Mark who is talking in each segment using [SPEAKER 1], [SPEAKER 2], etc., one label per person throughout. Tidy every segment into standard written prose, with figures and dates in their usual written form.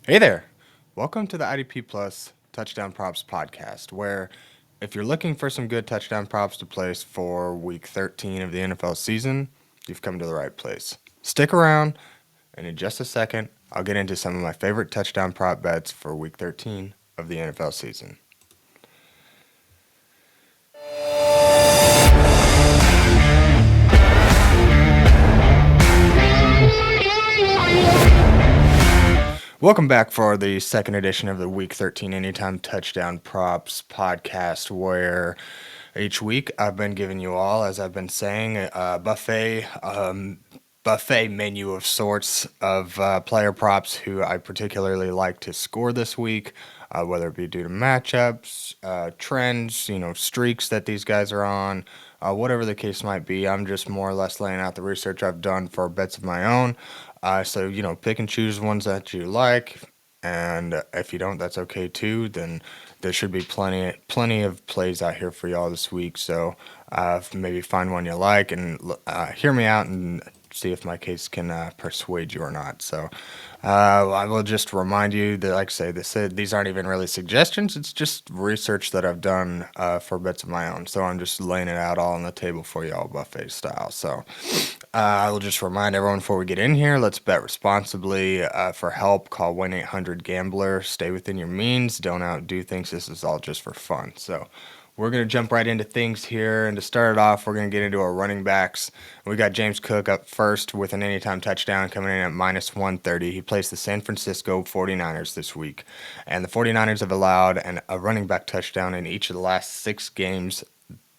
[SPEAKER 1] Hey there! Welcome to the IDP Plus Touchdown Props podcast, where if you're looking for some good touchdown props to place for week 13 of the NFL season, you've come to the right place. Stick around, and in just a second, I'll get into some of my favorite touchdown prop bets for week 13 of the NFL season. Welcome back for the second edition of the Week 13 Anytime Touchdown Props podcast, where each week I've been giving you all, as I've been saying, a buffet menu of sorts of player props who I particularly like to score this week, whether it be due to matchups, trends, streaks that these guys are on, whatever the case might be. I'm just more or less laying out the research I've done for bets of my own. So, pick and choose ones that you like. And if you don't, that's okay too. Then there should be plenty of plays out here for y'all this week. So maybe find one you like and hear me out and see if my case can persuade you or not. So I will just remind you that, like I say, these aren't even really suggestions. It's just research that I've done for bets of my own. So I'm just laying it out all on the table for y'all buffet style. So I will just remind everyone before we get in here, let's bet responsibly. For help, call 1-800-GAMBLER. Stay within your means. Don't outdo things. This is all just for fun. So we're going to jump right into things here. And to start it off, we're going to get into our running backs. We got James Cook up first with an anytime touchdown coming in at minus 130. He plays the San Francisco 49ers this week. And the 49ers have allowed a running back touchdown in each of the last 6 games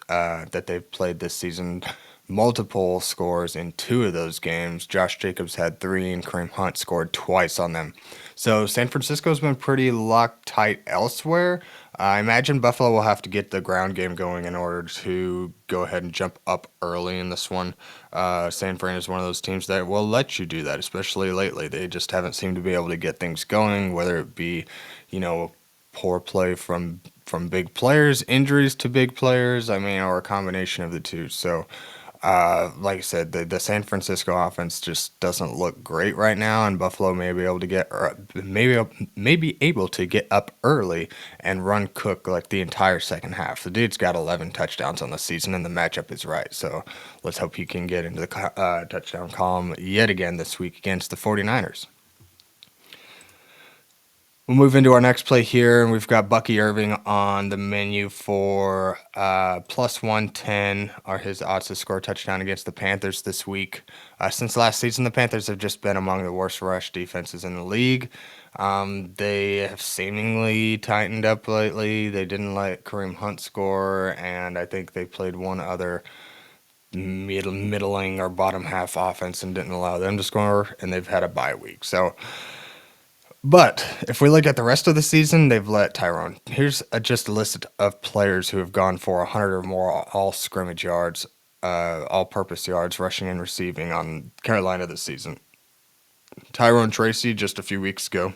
[SPEAKER 1] that they've played this season. Multiple scores in 2 of those games. Josh Jacobs had 3 and Kareem Hunt scored twice on them. So San Francisco's been pretty locked tight elsewhere. I imagine Buffalo will have to get the ground game going in order to go ahead and jump up early in this one. San Fran is one of those teams that will let you do that, especially lately. They just haven't seemed to be able to get things going, whether it be, poor play from big players, injuries to big players, or a combination of the two. So like I said, the San Francisco offense just doesn't look great right now, and Buffalo may be able to maybe able to get up early and run Cook like the entire second half. The dude's got 11 touchdowns on the season, and the matchup is right. So let's hope he can get into the touchdown column yet again this week against the 49ers. We'll move into our next play here, and we've got Bucky Irving on the menu for plus 110 are his odds to score a touchdown against the Panthers this week. Since last season, the Panthers have just been among the worst rush defenses in the league. They have seemingly tightened up lately. They didn't let Kareem Hunt score, and I think they played one other middling or bottom half offense and didn't allow them to score, and they've had a bye week. But if we look at the rest of the season, they've let Tyrone. Here's just a list of players who have gone for 100 or more all scrimmage yards, all-purpose yards, rushing and receiving on Carolina this season. Tyrone Tracy, just a few weeks ago,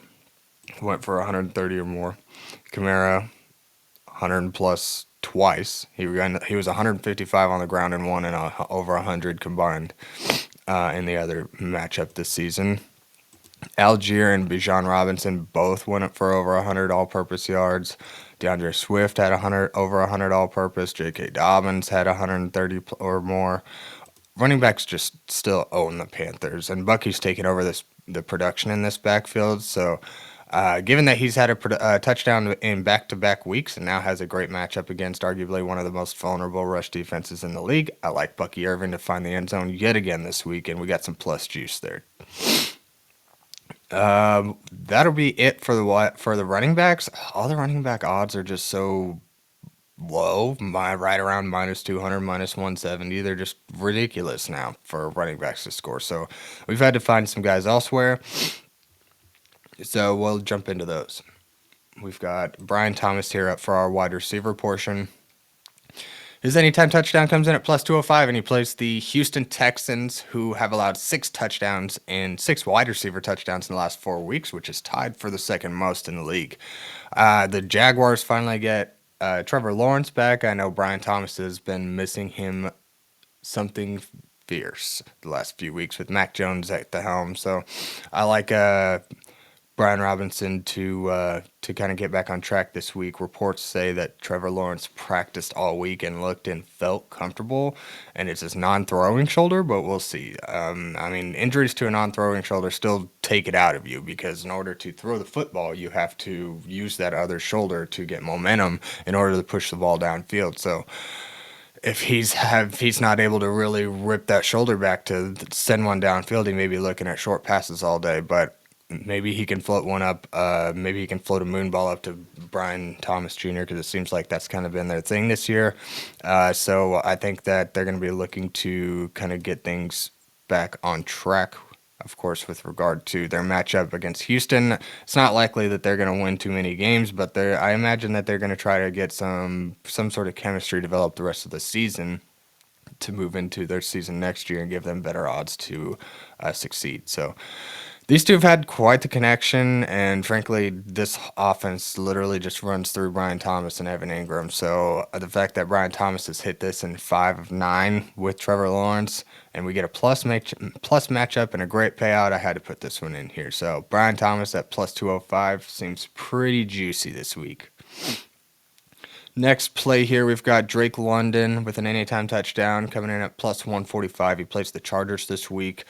[SPEAKER 1] went for 130 or more. Kamara, 100 plus twice. He was 155 on the ground and one, and over 100 combined in the other matchup this season. Algier and Bijan Robinson both went up for over 100 all-purpose yards. DeAndre Swift had over 100 all-purpose. J.K. Dobbins had 130 or more. Running backs just still own the Panthers, and Bucky's taken over the production in this backfield. So, given that he's had a touchdown in back-to-back weeks and now has a great matchup against arguably one of the most vulnerable rush defenses in the league, I like Bucky Irving to find the end zone yet again this week, and we got some plus juice there. That'll be it for the running backs. All the running back odds are just so low, right around minus 200, minus 170. They're just ridiculous now for running backs to score. So we've had to find some guys elsewhere. So we'll jump into those. We've got Brian Thomas here up for our wide receiver portion. His anytime touchdown comes in at plus 205, and he plays the Houston Texans, who have allowed 6 touchdowns and 6 wide receiver touchdowns in the last 4 weeks, which is tied for the second most in the league. The Jaguars finally get Trevor Lawrence back. I know Brian Thomas has been missing him something fierce the last few weeks with Mac Jones at the helm. So I like Brian Robinson to kind of get back on track this week. Reports say that Trevor Lawrence practiced all week and looked and felt comfortable, and it's his non-throwing shoulder, but we'll see. I mean, injuries to a non-throwing shoulder still take it out of you because in order to throw the football, you have to use that other shoulder to get momentum in order to push the ball downfield. So if he's not able to really rip that shoulder back to send one downfield, he may be looking at short passes all day. But maybe he can float one up. Maybe he can float a moon ball up to Brian Thomas Jr. because it seems like that's kind of been their thing this year. So I think that they're going to be looking to kind of get things back on track. Of course, with regard to their matchup against Houston, it's not likely that they're going to win too many games, but I imagine that they're going to try to get some sort of chemistry developed the rest of the season to move into their season next year and give them better odds to succeed. So these two have had quite the connection, and frankly, this offense literally just runs through Brian Thomas and Evan Ingram. So the fact that Brian Thomas has hit this in 5 of 9 with Trevor Lawrence, and we get a plus matchup and a great payout, I had to put this one in here. So Brian Thomas at plus 205 seems pretty juicy this week. Next play here, we've got Drake London with an anytime touchdown coming in at plus 145. He plays the Chargers this week.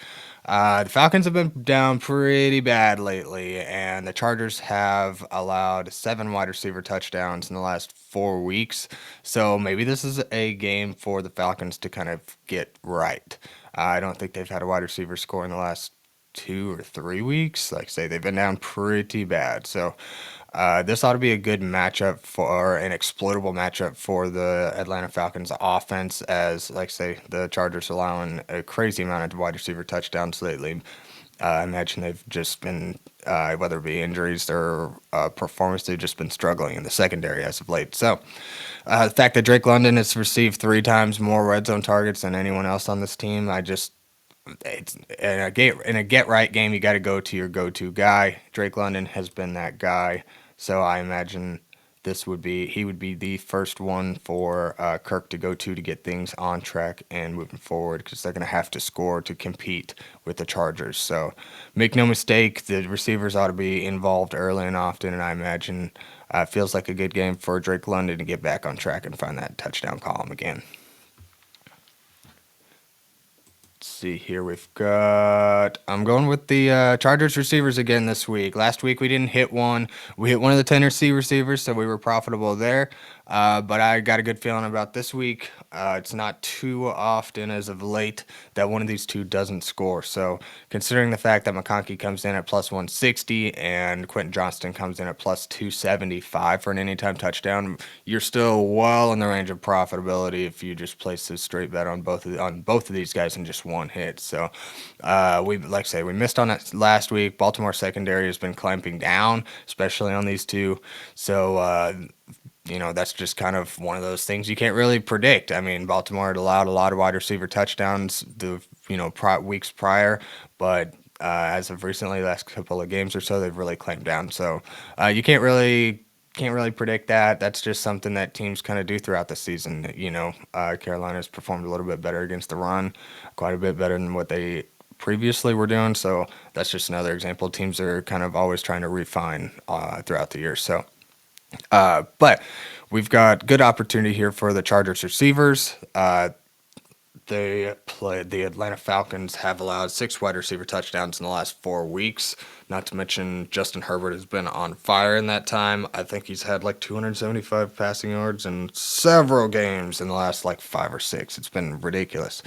[SPEAKER 1] The Falcons have been down pretty bad lately, and the Chargers have allowed 7 wide receiver touchdowns in the last 4 weeks. So maybe this is a game for the Falcons to kind of get right. I don't think they've had a wide receiver score in the last 2 or 3 weeks. Like I say, they've been down pretty bad. So this ought to be a good matchup for an exploitable matchup for the Atlanta Falcons offense, as like say the Chargers allowing a crazy amount of wide receiver touchdowns lately. I imagine they've just been, whether it be injuries or performance, they've just been struggling in the secondary as of late. So the fact that Drake London has received 3 times more red zone targets than anyone else on this team, it's in a get right game, you got to go to your go-to guy. Drake London has been that guy, so I imagine he would be the first one for Kirk to go to get things on track and moving forward because they're going to have to score to compete with the Chargers. So make no mistake, the receivers ought to be involved early and often, and I imagine it feels like a good game for Drake London to get back on track and find that touchdown column again. See here, I'm going with the Chargers receivers again this week. Last week we didn't hit one. We hit one of the Tennessee receivers, so we were profitable there. But I got a good feeling about this week. It's not too often as of late that one of these two doesn't score. So considering the fact that McConkey comes in at plus 160 and Quentin Johnston comes in at plus 275 for an anytime touchdown, you're still well in the range of profitability if you just place a straight bet on both of these guys in just one hit. So we missed on it last week. Baltimore secondary has been clamping down, especially on these two. So that's just kind of one of those things you can't really predict. I mean, Baltimore had allowed a lot of wide receiver touchdowns weeks prior, but as of recently, the last couple of games or so, they've really clamped down. So you can't really predict that. That's just something that teams kind of do throughout the season. Carolina's performed a little bit better against the run, quite a bit better than what they previously were doing. So that's just another example. Teams are kind of always trying to refine throughout the year. So. But we've got good opportunity here for the Chargers receivers. The Atlanta Falcons have allowed 6 wide receiver touchdowns in the last 4 weeks. Not to mention Justin Herbert has been on fire in that time. I think he's had like 275 passing yards in several games in the last like 5 or 6. It's been ridiculous.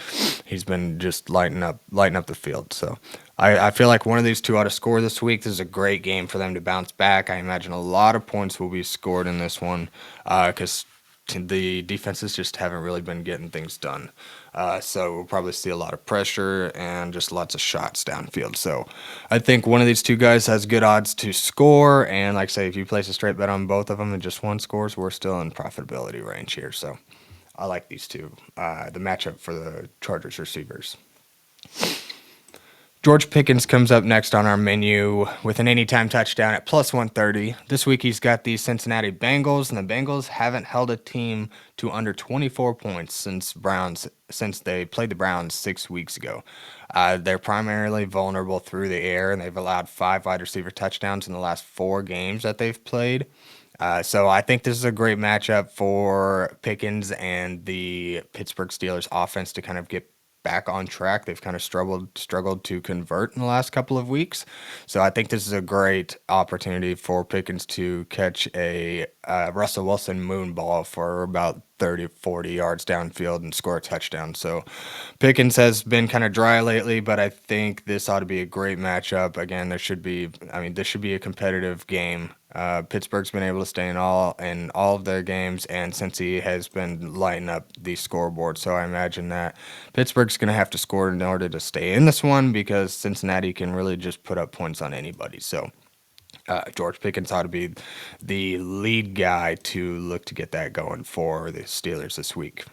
[SPEAKER 1] He's been just lighting up the field. So I feel like one of these two ought to score this week. This is a great game for them to bounce back. I imagine a lot of points will be scored in this one because the defenses just haven't really been getting things done. So we'll probably see a lot of pressure and just lots of shots downfield. So I think one of these two guys has good odds to score. And like I say, if you place a straight bet on both of them and just one scores, we're still in profitability range here. So I like these two, the matchup for the Chargers receivers. George Pickens comes up next on our menu with an anytime touchdown at plus 130. This week he's got the Cincinnati Bengals, and the Bengals haven't held a team to under 24 points since they played the Browns 6 weeks ago. They're primarily vulnerable through the air, and they've allowed 5 wide receiver touchdowns in the last 4 games that they've played. So I think this is a great matchup for Pickens and the Pittsburgh Steelers offense to kind of get back on track. They've kind of struggled to convert in the last couple of weeks. So I think this is a great opportunity for Pickens to catch a Russell Wilson moon ball for about 30, 40 yards downfield and score a touchdown. So Pickens has been kind of dry lately, but I think this ought to be a great matchup. Again, this should be a competitive game. Pittsburgh's been able to stay in all of their games, and Cincy has been lighting up the scoreboard. So I imagine that Pittsburgh's going to have to score in order to stay in this one, because Cincinnati can really just put up points on anybody. So George Pickens ought to be the lead guy to look to get that going for the Steelers this week.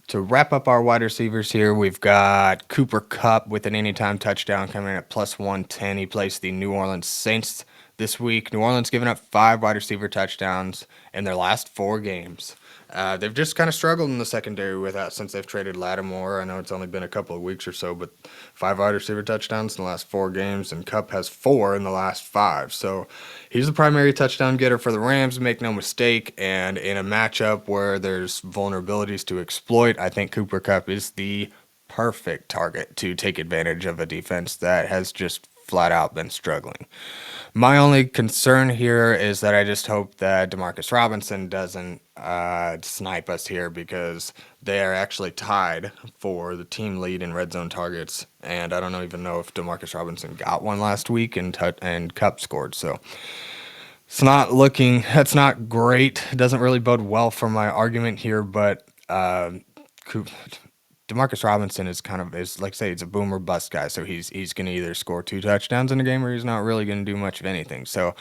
[SPEAKER 1] To wrap up our wide receivers here, we've got Cooper Kupp with an anytime touchdown coming in at plus 110. He plays the New Orleans Saints this week. New Orleans giving up 5 wide receiver touchdowns in their last 4 games. They've just kind of struggled in the secondary with that since they've traded Lattimore. I know it's only been a couple of weeks or so, but 5 wide receiver touchdowns in the last 4 games, and Kupp has 4 in the last 5. So he's the primary touchdown getter for the Rams, make no mistake. And in a matchup where there's vulnerabilities to exploit, I think Cooper Kupp is the perfect target to take advantage of a defense that has just flat out been struggling. My only concern here is that I just hope that Demarcus Robinson doesn't snipe us here, because they are actually tied for the team lead in red zone targets, and I don't even know if Demarcus Robinson got one last week and Kupp scored. So that's not great. It doesn't really bode well for my argument here, but Demarcus Robinson is like I say, it's a boom or bust guy. So he's going to either score 2 touchdowns in a game, or he's not really going to do much of anything. So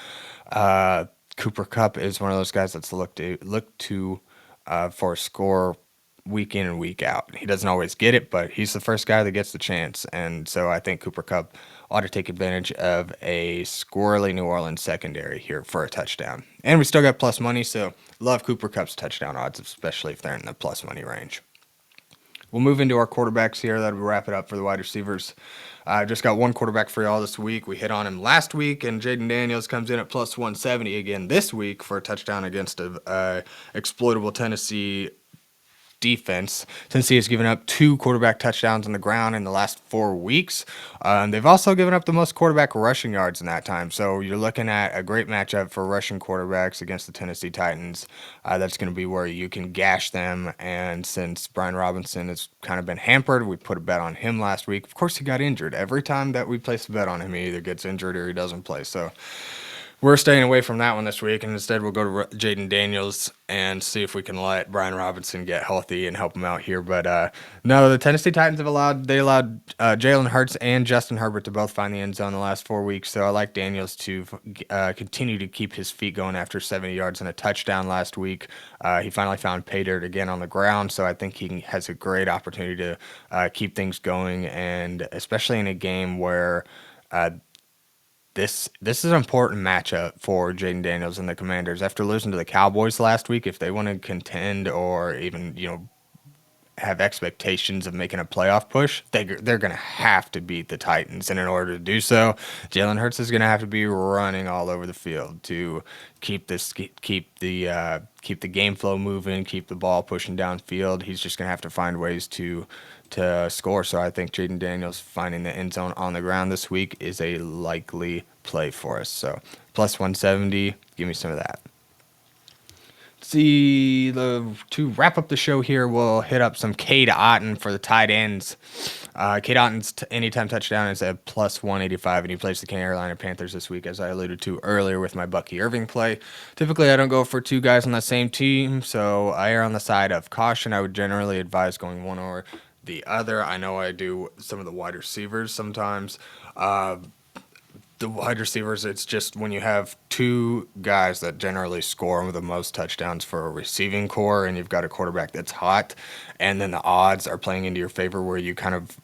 [SPEAKER 1] Cooper Kupp is one of those guys that's look to for a score week in and week out. He doesn't always get it, but he's the first guy that gets the chance. And so I think Cooper Kupp ought to take advantage of a squirrely New Orleans secondary here for a touchdown. And we still got plus money, so love Cooper Kupp's touchdown odds, especially if they're in the plus money range. We'll move into our quarterbacks here. That'll wrap it up for the wide receivers. I just got one quarterback for y'all this week. We hit on him last week, and Jaden Daniels comes in at plus 170 again this week for a touchdown against a exploitable Tennessee defense. Tennessee has given up 2 quarterback touchdowns on the ground in the last 4 weeks. They've also given up the most quarterback rushing yards in that time. So you're looking at a great matchup for rushing quarterbacks against the Tennessee Titans. That's going to be where you can gash them. And since Brian Robinson has kind of been hampered, we put a bet on him last week. Of course, he got injured. Every time that we place a bet on him, he either gets injured or he doesn't play. So we're staying away from that one this week, and instead we'll go to Jaden Daniels and see if we can let Brian Robinson get healthy and help him out here. But no, the Tennessee Titans allowed Jalen Hurts and Justin Herbert to both find the end zone the last 4 weeks. So I like Daniels to continue to keep his feet going after 70 yards and a touchdown last week. He finally found pay dirt again on the ground, so I think he has a great opportunity to keep things going, and especially in a game where This is an important matchup for Jaden Daniels and the Commanders. After losing to the Cowboys last week, if they want to contend or even have expectations of making a playoff push, they're going to have to beat the Titans. And in order to do so, Jalen Hurts is going to have to be running all over the field to keep the game flow moving, keep the ball pushing downfield. He's just going to have to find ways to score. So I think Jaden Daniels finding the end zone on the ground this week is a likely play for us. So plus 170, give me some of that. To wrap up the show here, we'll hit up some Cade Otton for the tight ends. Cade Otton's anytime touchdown is at plus 185, and he plays the Carolina Panthers this week, as I alluded to earlier with my Bucky Irving play. Typically, I don't go for 2 guys on the same team, so I err on the side of caution. I would generally advise going one or the other. I know I do some of the wide receivers sometimes. The wide receivers, it's just when you have 2 guys that generally score the most touchdowns for a receiving core, and you've got a quarterback that's hot, and then the odds are playing into your favor where you kind of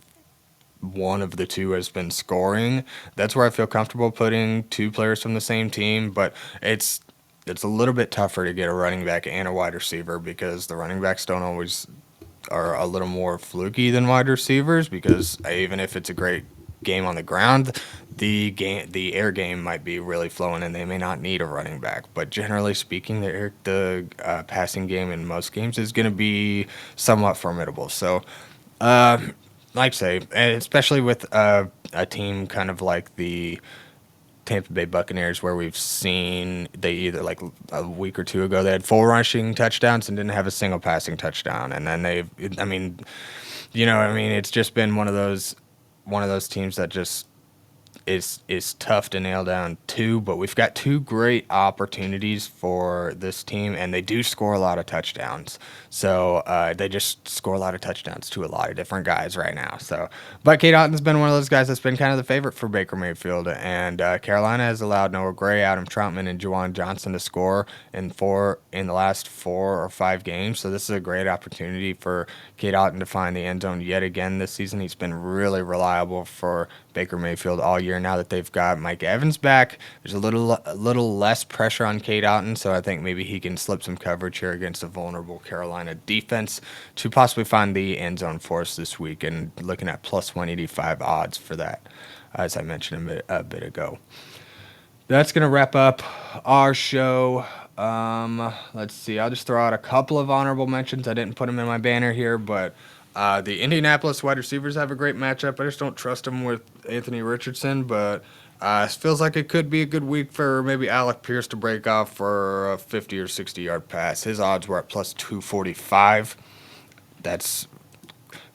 [SPEAKER 1] one of the two has been scoring, that's where I feel comfortable putting two players from the same team. But it's a little bit tougher to get a running back and a wide receiver because the running backs don't always are a little more fluky than wide receivers because even if it's a great game on the ground, the air game might be really flowing and they may not need a running back. But generally speaking, the passing game in most games is going to be somewhat formidable. So, like I say, and especially with a team kind of like the Tampa Bay Buccaneers, where we've seen they either like a week or two ago they had 4 rushing touchdowns and didn't have a single passing touchdown, and then it's just been one of those teams that just is tough to nail down too. But we've got 2 great opportunities for this team, and they do score a lot of touchdowns. So they just score a lot of touchdowns to a lot of different guys right now. So, but Cade Otton's been one of those guys that's been kind of the favorite for Baker Mayfield, and Carolina has allowed Noah Gray, Adam Troutman, and Juwan Johnson to score in the last 4 or 5 games. So this is a great opportunity for Cade Otton to find the end zone yet again this season. He's been really reliable for Baker Mayfield all year. Now that they've got Mike Evans back, there's a little less pressure on Cade Otton, so I think maybe he can slip some coverage here against a vulnerable Carolina defense to possibly find the end zone for us this week, and looking at plus 185 odds for that, as I mentioned a bit ago. That's going to wrap up our show. Let's see. I'll just throw out a couple of honorable mentions. I didn't put them in my banner here, but the Indianapolis wide receivers have a great matchup. I just don't trust them with Anthony Richardson, but it feels like it could be a good week for maybe Alec Pierce to break off for a 50 or 60-yard pass. His odds were at plus 245. That's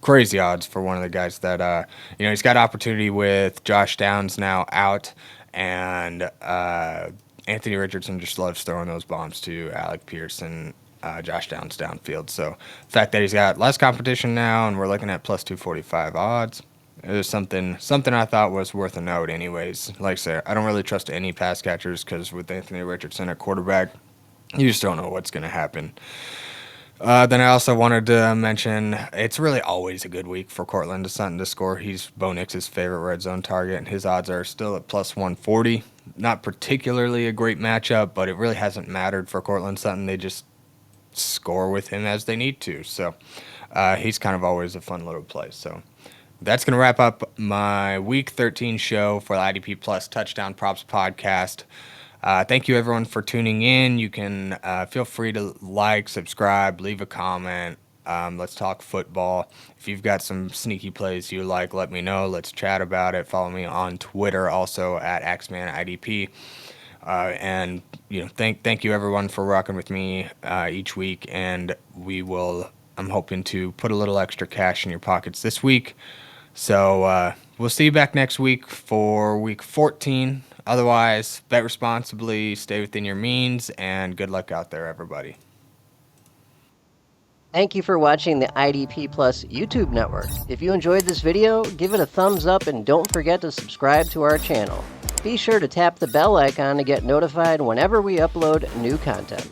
[SPEAKER 1] crazy odds for one of the guys that, he's got opportunity with Josh Downs now out, and Anthony Richardson just loves throwing those bombs to Alec Pierce and Josh Downs downfield. So the fact that he's got less competition now and we're looking at plus 245 odds, it was something I thought was worth a note anyways. Like I said, I don't really trust any pass catchers because with Anthony Richardson at quarterback, you just don't know what's going to happen. Then I also wanted to mention it's really always a good week for Courtland Sutton to score. He's Bo Nix's favorite red zone target, and his odds are still at plus 140. Not particularly a great matchup, but it really hasn't mattered for Courtland Sutton. They just score with him as they need to. So he's kind of always a fun little play. So that's going to wrap up my Week 13 show for the IDP Plus Touchdown Props podcast. Thank you, everyone, for tuning in. You can feel free to like, subscribe, leave a comment. Let's talk football. If you've got some sneaky plays you like, let me know. Let's chat about it. Follow me on Twitter, also at AxmanIDP. And thank you, everyone, for rocking with me each week. And I'm hoping to put a little extra cash in your pockets this week. So we'll see you back next week for Week 14. Otherwise, bet responsibly, stay within your means, and good luck out there, everybody.
[SPEAKER 2] Thank you for watching the IDP Plus YouTube network. If you enjoyed this video, give it a thumbs up and don't forget to subscribe to our channel. Be sure to tap the bell icon to get notified whenever we upload new content.